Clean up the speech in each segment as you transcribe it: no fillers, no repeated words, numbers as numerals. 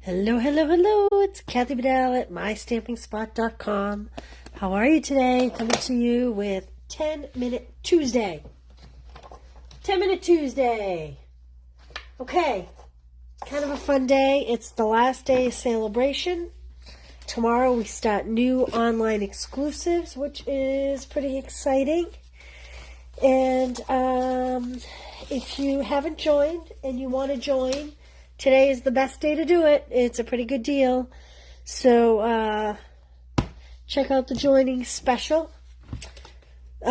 Hello, hello, hello. It's Kathy Vidal at MyStampingSpot.com. How are you today? Coming to you with 10-Minute Tuesday. 10-Minute Tuesday. Okay. Kind of a fun day. It's the last day of celebration. Tomorrow we start new online exclusives, which is pretty exciting. And if you haven't joined and you want to join, today is the best day to do it. It's a pretty good deal. So check out the joining special. You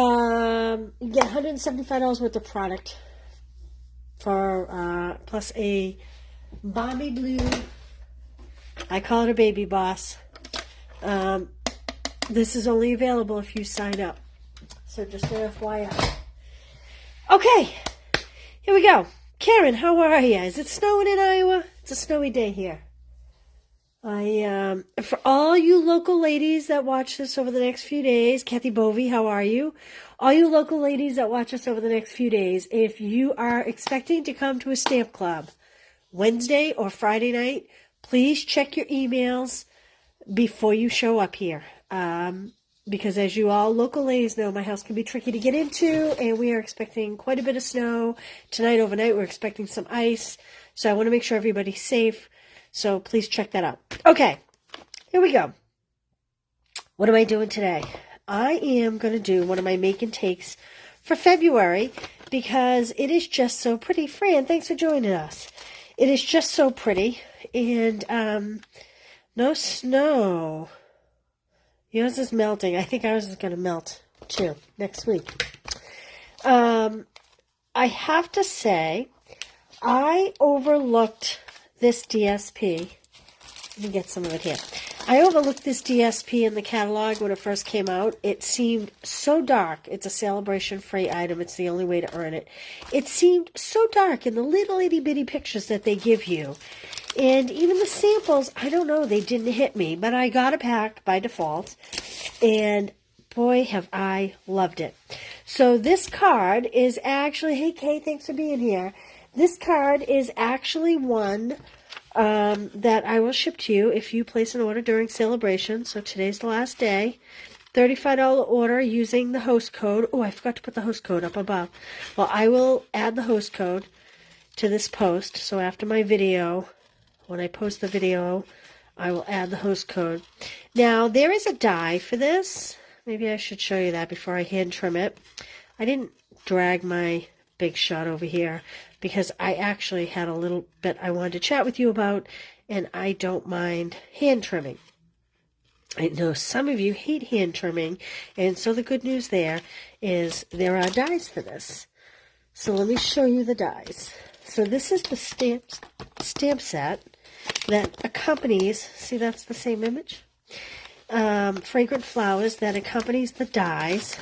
get $175 worth of product for plus a Bomby Blue. I call it a baby boss. This is only available if you sign up. So just an FYI. Okay, here we go. Karen, how are you? Is it snowing in Iowa? It's a snowy day here. For all you local ladies that watch this over the next few days, Kathy Bovey, how are you? All you local ladies that watch us over the next few days, if you are expecting to come to a stamp club Wednesday or Friday night, please check your emails before you show up here. Because as you all local ladies know, my house can be tricky to get into, and we are expecting quite a bit of snow. Tonight, overnight, we're expecting some ice. So I want to make sure everybody's safe. So please check that out. Okay, here we go. What am I doing today? I am going to do one of my make and takes for February because it is just so pretty. Fran, thanks for joining us. It is just so pretty, and no snow. Yours is melting. I think ours is going to melt, too, next week. I have to say, I overlooked this DSP. Let me get some of it here. I overlooked this DSP in the catalog when it first came out. It seemed so dark. It's a celebration-free item. It's the only way to earn it. It seemed so dark in the little itty-bitty pictures that they give you. And even the samples, I don't know, they didn't hit me. But I got a pack by default. And boy, have I loved it. So this card is actually, hey Kay, thanks for being here. This card is actually one that I will ship to you if you place an order during celebration. So today's the last day. $35 order using the host code. Oh, I forgot to put the host code up above. Well, I will add the host code to this post. So after my video, when I post the video, I will add the host code. Now, there is a die for this. Maybe I should show you that before I hand trim it. I didn't drag my big shot over here because I actually had a little bit I wanted to chat with you about, and I don't mind hand trimming. I know some of you hate hand trimming, and so the good news there is there are dies for this. So let me show you the dies. So this is the stamp set that accompanies, see that's the same image? Fragrant flowers that accompanies the dies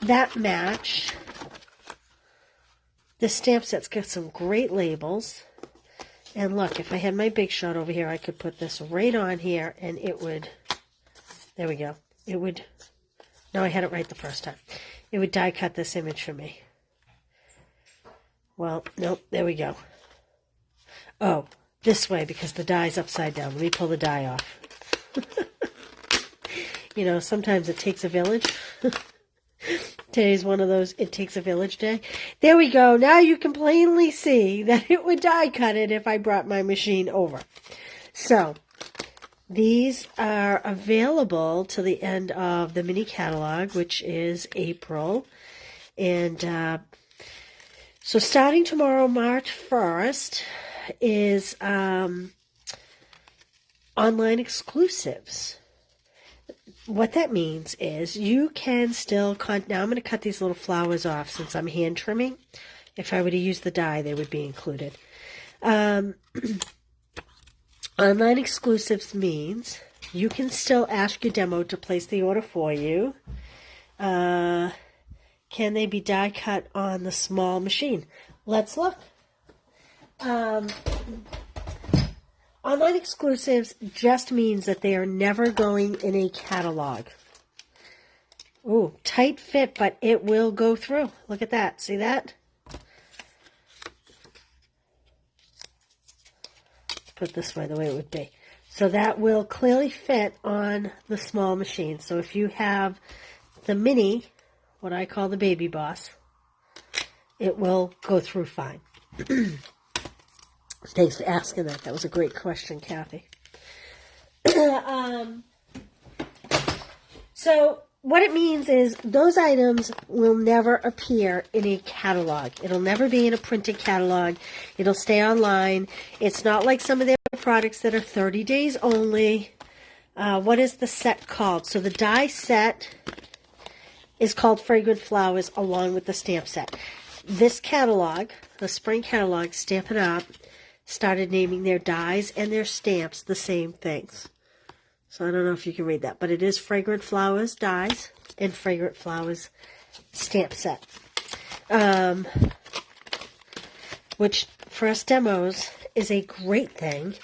that match. This stamp set's got some great labels. And look, if I had my big shot over here, I could put this right on here and it would, there we go. It would, no, I had it right the first time. It would die cut this image for me. Well, nope, there we go. Oh, this way because the die's upside down. Let me pull the die off. You know, sometimes it takes a village. Today's one of those it takes a village day. There we go. Now you can plainly see that it would die cut it if I brought my machine over. So, these are available to the end of the mini catalog, which is April. And so starting tomorrow, March 1st, is online exclusives. What that means is you can still, now I'm going to cut these little flowers off since I'm hand trimming. If I were to use the die, they would be included. Online exclusives means you can still ask your demo to place the order for you. Can they be die cut on the small machine? Let's look. Online exclusives just means that they are never going in a catalog. Ooh, tight fit, but it will go through. Look at that. See that? put it this way, the way it would be. So that will clearly fit on the small machine. So if you have the mini, what I call the baby boss, it will go through fine. Thanks for asking that. That was a great question, Kathy. So what it means is those items will never appear in a catalog. It'll never be in a printed catalog. It'll stay online. It's not like some of their products that are 30 days only. What is the set called? So the die set is called Fragrant Flowers along with the stamp set. This catalog, the spring catalog, Stamp It Up, started naming their dies and their stamps the same things. So I don't know if you can read that, but it is Fragrant Flowers dies and Fragrant Flowers stamp set. Which for us demos is a great thing.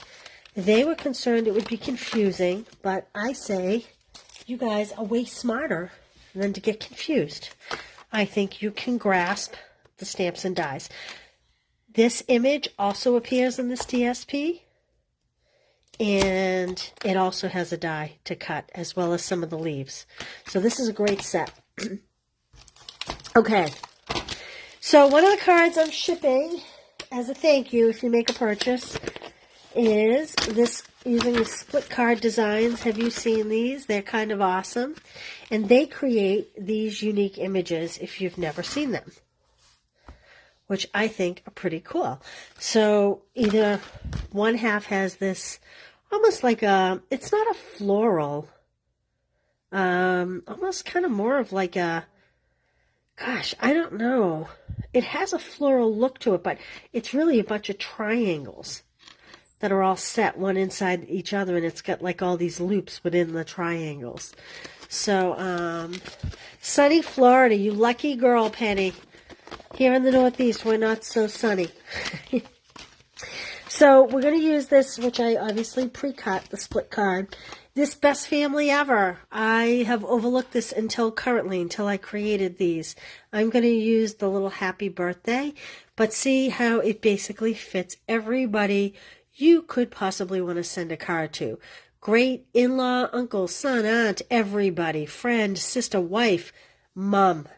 They were concerned it would be confusing, but I say you guys are way smarter than to get confused. I think you can grasp the stamps and dies. This image also appears in this DSP, and it also has a die to cut, as well as some of the leaves. So this is a great set. Okay, so one of the cards I'm shipping as a thank you if you make a purchase is this, using the split card designs. Have you seen these? They're kind of awesome. And they create these unique images if you've never seen them, which I think are pretty cool. So either one half has this almost like a, it's not a floral, almost kind of more of like a, gosh, I don't know. It has a floral look to it, but it's really a bunch of triangles that are all set one inside each other, and it's got like all these loops within the triangles. So, sunny Florida, you lucky girl, Penny. Here in the Northeast, we're not so sunny. So we're going to use this, which I obviously pre-cut, the split card. This Best Family Ever. I have overlooked this until currently, until I created these. I'm going to use the little happy birthday, but see how it basically fits everybody you could possibly want to send a card to. Great in-law, uncle, son, aunt, everybody, friend, sister, wife, mom.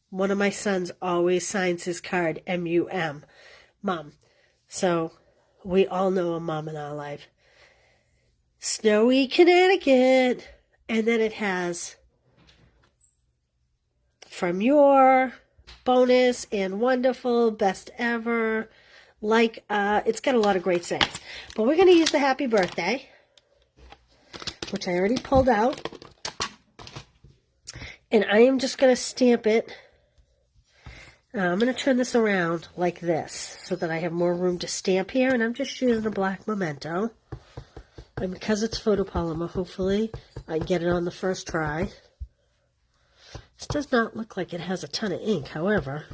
One of my sons always signs his card M-U-M, mom. So we all know a mom in our life. Snowy Connecticut. And then it has from your bonus and wonderful, best ever. Like, it's got a lot of great sayings. But we're going to use the happy birthday, which I already pulled out. And I am just going to stamp it. I'm going to turn this around like this so that I have more room to stamp here. And I'm just using a black memento. And because it's photopolymer, hopefully I get it on the first try. This does not look like it has a ton of ink, however.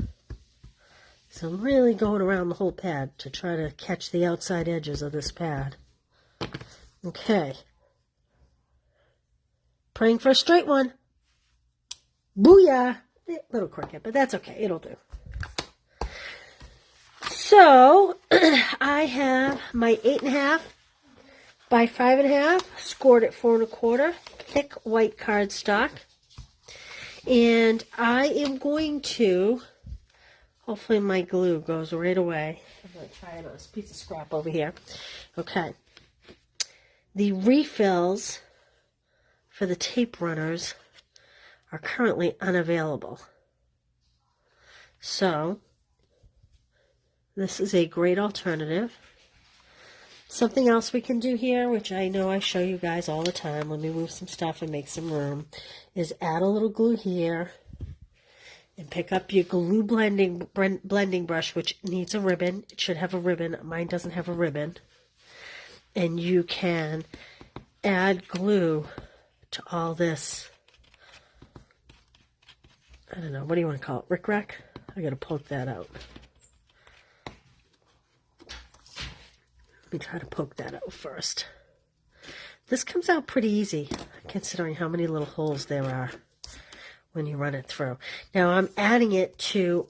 So I'm really going around the whole pad to try to catch the outside edges of this pad. Okay. Praying for a straight one. Booyah! A little crooked, but that's okay. It'll do. So, I have my 8.5 by 5.5, scored at 4 1/4, thick white cardstock. And I am going to, hopefully my glue goes right away. I'm going to try it on this piece of scrap over here. Okay. The refills for the tape runners are currently unavailable. So, this is a great alternative. Something else we can do here, which I know I show you guys all the time, let me move some stuff and make some room, is add a little glue here and pick up your glue blending brush, which needs a ribbon. It should have a ribbon. Mine doesn't have a ribbon. And you can add glue to all this. I don't know, what do you want to call it? Rickrack? I gotta poke that out. Let me try to poke that out first. This comes out pretty easy, considering how many little holes there are when you run it through. Now I'm adding it to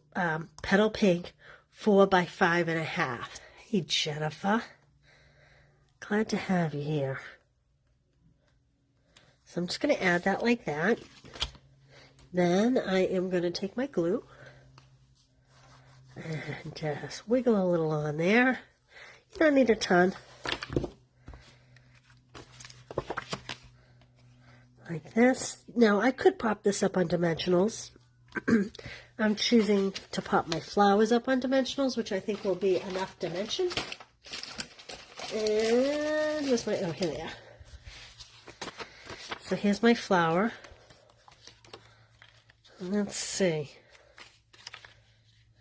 Petal Pink 4 by 5.5. Hey, Jennifer. Glad to have you here. So I'm just going to add that like that. Then I am going to take my glue and just wiggle a little on there. You don't need a ton. Like this. Now I could pop this up on dimensionals. I'm choosing to pop my flowers up on dimensionals, which I think will be enough dimension. And where's my, oh, here they are. So here's my flower. Let's see.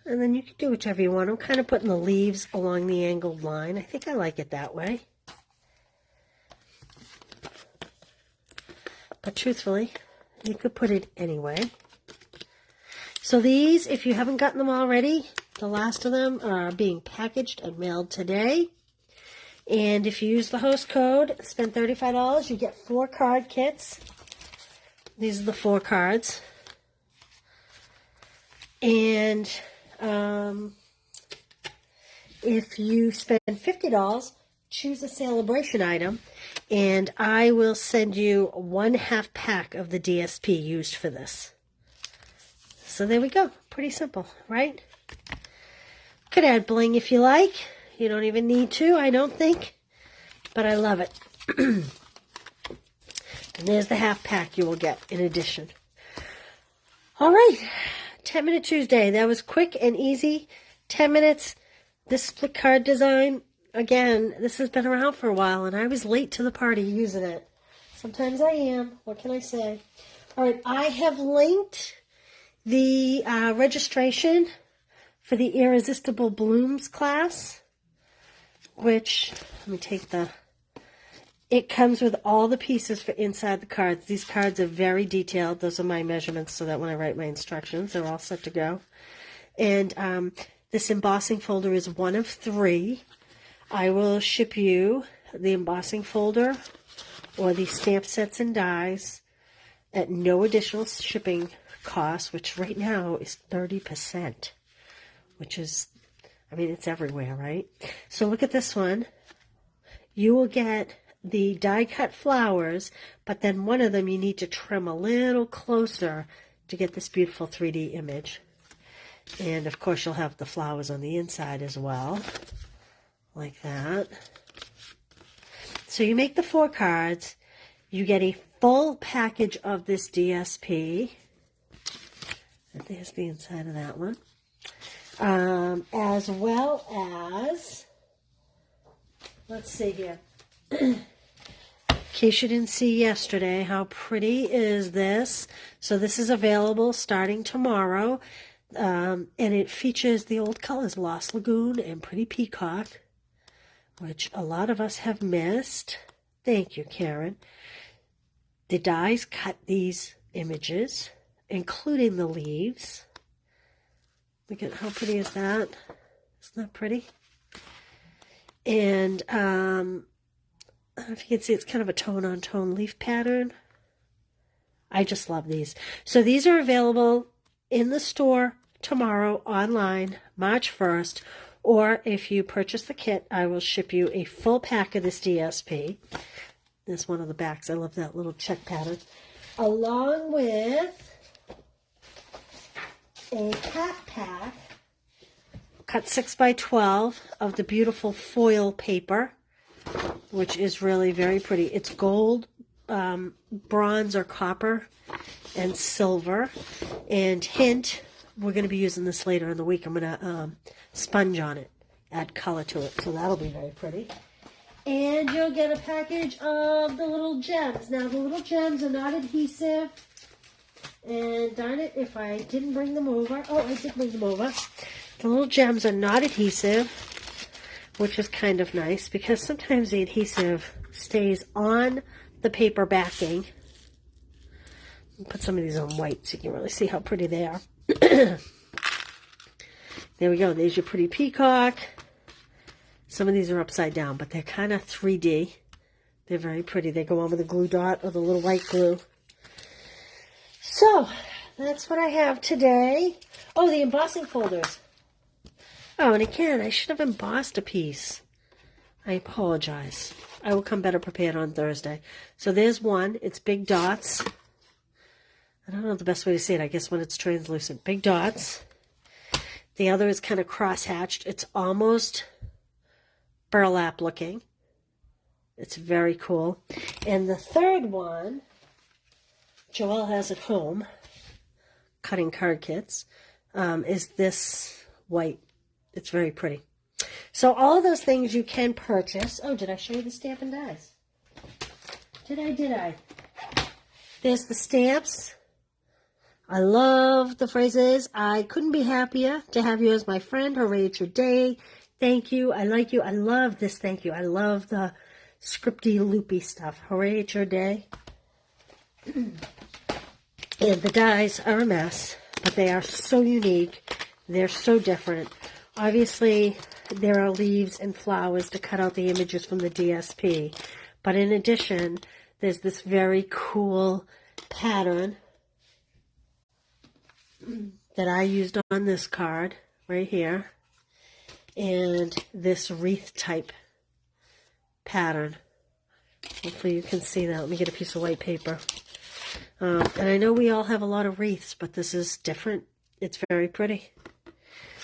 And then you can do whichever you want. I'm kind of putting the leaves along the angled line. I think I like it that way. But truthfully, you could put it anyway. So these, if you haven't gotten them already, the last of them are being packaged and mailed today. And if you use the host code, spend $35, you get 4 card kits. These are the 4 cards. And if you spend $50, choose a celebration item, and I will send you 1/2 pack of the DSP used for this. So there we go. Pretty simple, right? Could add bling if you like. You don't even need to, I don't think. But I love it. And there's the 1/2 pack you will get in addition. All right. 10-minute Tuesday. That was quick and easy. 10 minutes. This split card design, again, this has been around for a while, and I was late to the party using it. Sometimes I am. What can I say? All right. I have linked the registration for the Irresistible Blooms class, which, let me take the, it comes with all the pieces for inside the cards. These cards are very detailed. Those are my measurements so that when I write my instructions, they're all set to go. And this embossing folder is one of 3. I will ship you the embossing folder or the stamp sets and dies at no additional shipping cost, which right now is 30%, which is, I mean, it's everywhere, right? So look at this one. You will get the die-cut flowers, but then one of them you need to trim a little closer to get this beautiful 3D image. And, of course, you'll have the flowers on the inside as well, like that. So you make the 4 cards. You get a full package of this DSP. And there's the inside of that one. As well as, let's see here. In case you didn't see yesterday, how pretty is this? So this is available starting tomorrow. And it features the old colors, Lost Lagoon and Pretty Peacock, which a lot of us have missed. Thank you, Karen. The dies cut these images, including the leaves. Look at how pretty is that? Isn't that pretty? And I don't know if you can see, it's kind of a tone-on-tone leaf pattern. I just love these. So these are available in the store tomorrow online, March 1st, or if you purchase the kit, I will ship you a full pack of this DSP. There's one of the backs. I love that little check pattern. Along with a half pack, cut 6 by 12 of the beautiful foil paper, which is really very pretty. It's gold, bronze or copper, and silver. And hint, we're going to be using this later in the week. I'm going to sponge on it, add color to it, so that'll be very pretty. And you'll get a package of the little gems. Now, the little gems are not adhesive. And darn it, if I didn't bring them over. Oh, I did bring them over. The little gems are not adhesive, which is kind of nice because sometimes the adhesive stays on the paper backing. I'll put some of these on white so you can really see how pretty they are. There we go. There's your Pretty Peacock. Some of these are upside down, but they're kind of 3D. They're very pretty. They go on with a glue dot or the little white glue. So, that's what I have today. Oh, the embossing folders. Oh, and again, I should have embossed a piece. I apologize. I will come better prepared on Thursday. So there's one. It's big dots. I don't know the best way to say it. I guess when it's translucent. Big dots. The other is kind of cross-hatched. It's almost burlap looking. It's very cool. And the third one, Joelle has at home, cutting card kits, is this white. It's very pretty. So all of those things you can purchase. Oh, did I show you the stamp and dies? Did I? There's the stamps. I love the phrases. I couldn't be happier to have you as my friend. Hooray, it's your day. Thank you. I like you. I love this thank you. I love the scripty, loopy stuff. Hooray, it's your day. And the dies are a mess, but they are so unique. They're so different. Obviously, there are leaves and flowers to cut out the images from the DSP. But in addition, there's this very cool pattern that I used on this card right here. And this wreath type pattern. Hopefully you can see that. Let me get a piece of white paper. And I know we all have a lot of wreaths, but this is different. It's very pretty.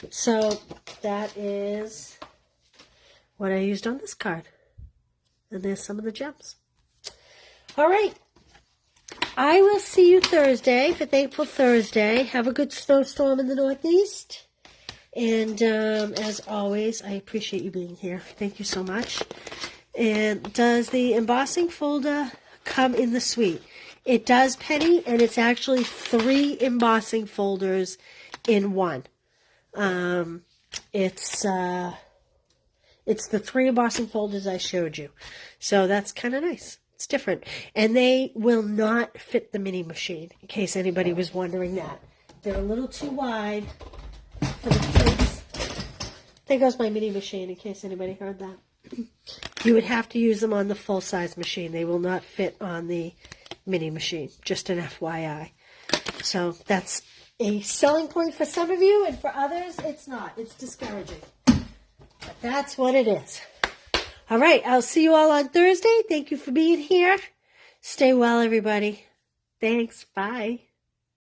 So that is what I used on this card. And there's some of the gems. All right. I will see you Thursday for Thankful Thursday. Have a good snowstorm in the Northeast. And as always, I appreciate you being here. Thank you so much. And does the embossing folder come in the suite? It does, Penny, and it's actually 3 embossing folders in one. It's the 3 embossing folders I showed you. So that's kind of nice. It's different. And they will not fit the mini machine, in case anybody was wondering that. They're a little too wide for the kids. There goes my mini machine, in case anybody heard that. You would have to use them on the full-size machine. They will not fit on the mini machine. Just an FYI. So that's a selling point for some of you, and for others, it's not. It's discouraging. But that's what it is. All right, I'll see you all on Thursday. Thank you for being here. Stay well, everybody. Thanks. Bye.